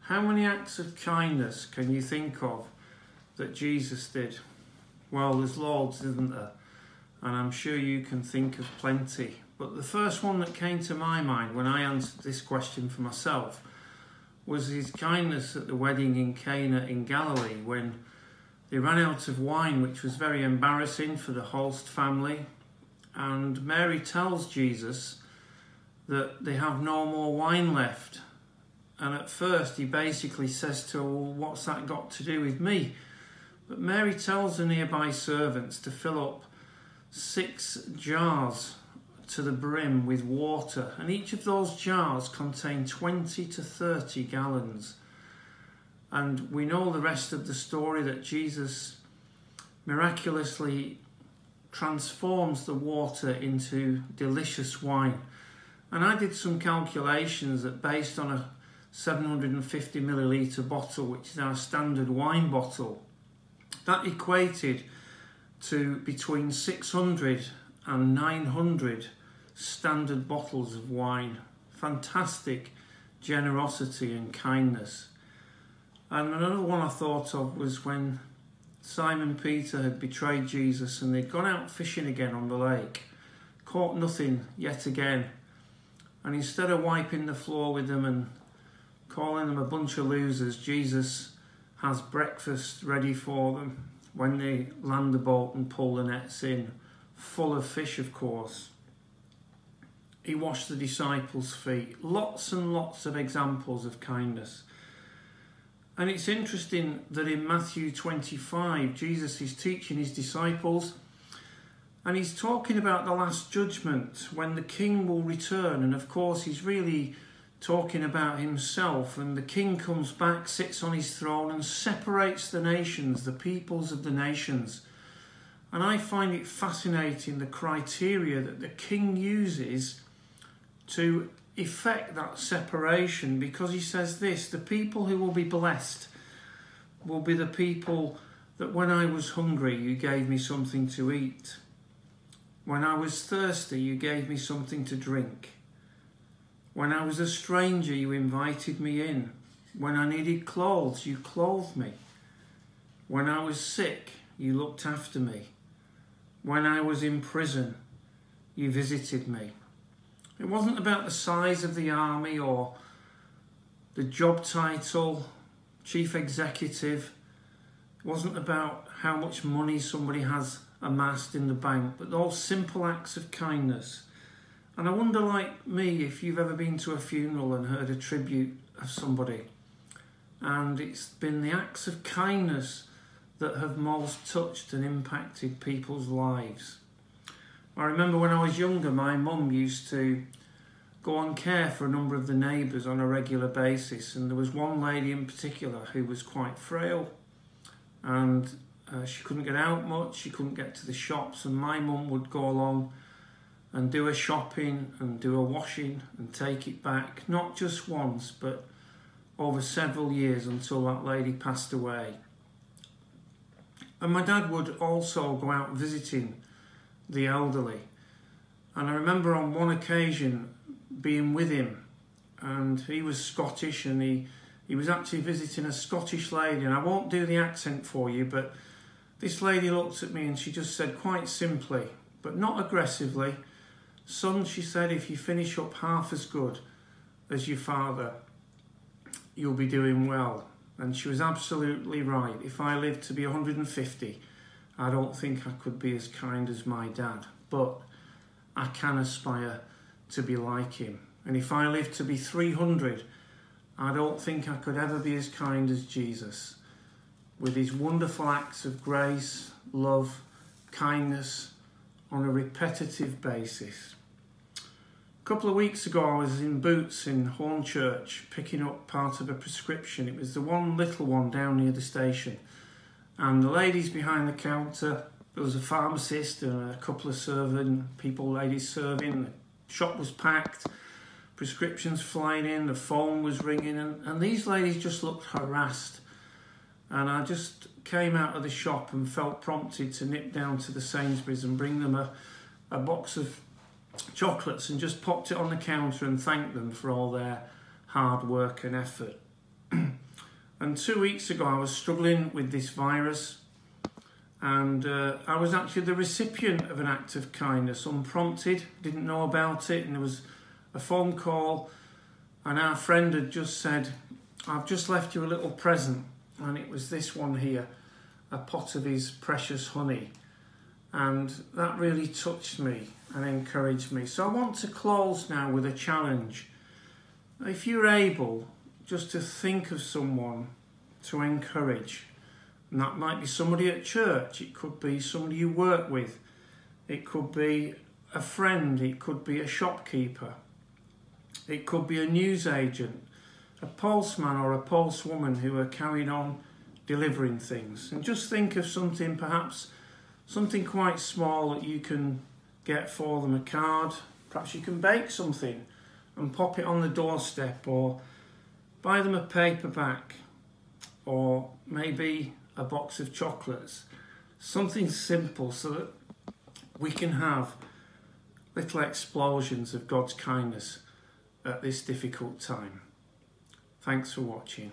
How many acts of kindness can you think of that Jesus did? Well, there's loads, isn't there? And I'm sure you can think of plenty. But the first one that came to my mind when I answered this question for myself was his kindness at the wedding in Cana in Galilee, when they ran out of wine, which was very embarrassing for the host family. And Mary tells Jesus that they have no more wine left. And at first he basically says to her, well, what's that got to do with me? But Mary tells the nearby servants to fill up 6 jars to the brim with water, and each of those jars contain 20 to 30 gallons. And we know the rest of the story, that Jesus miraculously transforms the water into delicious wine. And I did some calculations that, based on a 750 millilitre bottle, which is our standard wine bottle, that equated to between 600 and 900 standard bottles of wine. Fantastic generosity and kindness. And another one I thought of was when Simon Peter had betrayed Jesus and they'd gone out fishing again on the lake, caught nothing yet again, and instead of wiping the floor with them and calling them a bunch of losers, Jesus has breakfast ready for them when they land the boat and pull the nets in, full of fish, of course. He washed the disciples' feet. Lots and lots of examples of kindness. And it's interesting that in Matthew 25, Jesus is teaching his disciples, and he's talking about the last judgment, when the king will return. And of course, he's really talking about himself, and the king comes back, sits on his throne and separates the nations, the peoples of the nations. And I find it fascinating, the criteria that the king uses to effect that separation, because he says this: the people who will be blessed will be the people that when I was hungry you gave me something to eat, when I was thirsty you gave me something to drink, when I was a stranger you invited me in, when I needed clothes you clothed me, when I was sick you looked after me, when I was in prison you visited me. It wasn't about the size of the army or the job title, chief executive. It wasn't about how much money somebody has amassed in the bank, but those simple acts of kindness. And I wonder, like me, if you've ever been to a funeral and heard a tribute of somebody, and it's been the acts of kindness that have most touched and impacted people's lives. I remember when I was younger, my mum used to go on care for a number of the neighbours on a regular basis, and there was one lady in particular who was quite frail, and she couldn't get out much, she couldn't get to the shops, and my mum would go along and do her shopping and do her washing and take it back, not just once but over several years, until that lady passed away. And my dad would also go out visiting the elderly, and I remember on one occasion being with him, and he was Scottish, and he was actually visiting a Scottish lady, and I won't do the accent for you, but this lady looked at me and she just said quite simply, but not aggressively, "Son," she said, "if you finish up half as good as your father, you'll be doing well." And she was absolutely right. If I lived to be 150, I don't think I could be as kind as my dad, but I can aspire to be like him. And if I live to be 300, I don't think I could ever be as kind as Jesus, with his wonderful acts of grace, love, kindness on a repetitive basis. A couple of weeks ago I was in Boots in Hornchurch picking up part of a prescription. It was the one little one down near the station, and the ladies behind the counter, there was a pharmacist and a couple of ladies serving. The shop was packed, prescriptions flying in, the phone was ringing, and these ladies just looked harassed. And I just came out of the shop and felt prompted to nip down to the Sainsbury's and bring them a box of chocolates, and just popped it on the counter and thanked them for all their hard work and effort. And 2 weeks ago I was struggling with this virus, and I was actually the recipient of an act of kindness, unprompted, didn't know about it, and there was a phone call, and our friend had just said, "I've just left you a little present," and it was this one here, a pot of his precious honey. And that really touched me and encouraged me. So I want to close now with a challenge. If you're able just to think of someone to encourage, and that might be somebody at church, it could be somebody you work with, it could be a friend, it could be a shopkeeper, it could be a newsagent, a postman or a postwoman who are carrying on delivering things. And just think of something, perhaps something quite small that you can get for them, a card. Perhaps you can bake something and pop it on the doorstep, or buy them a paperback, or maybe a box of chocolates. Something simple so that we can have little explosions of God's kindness at this difficult time. Thanks for watching.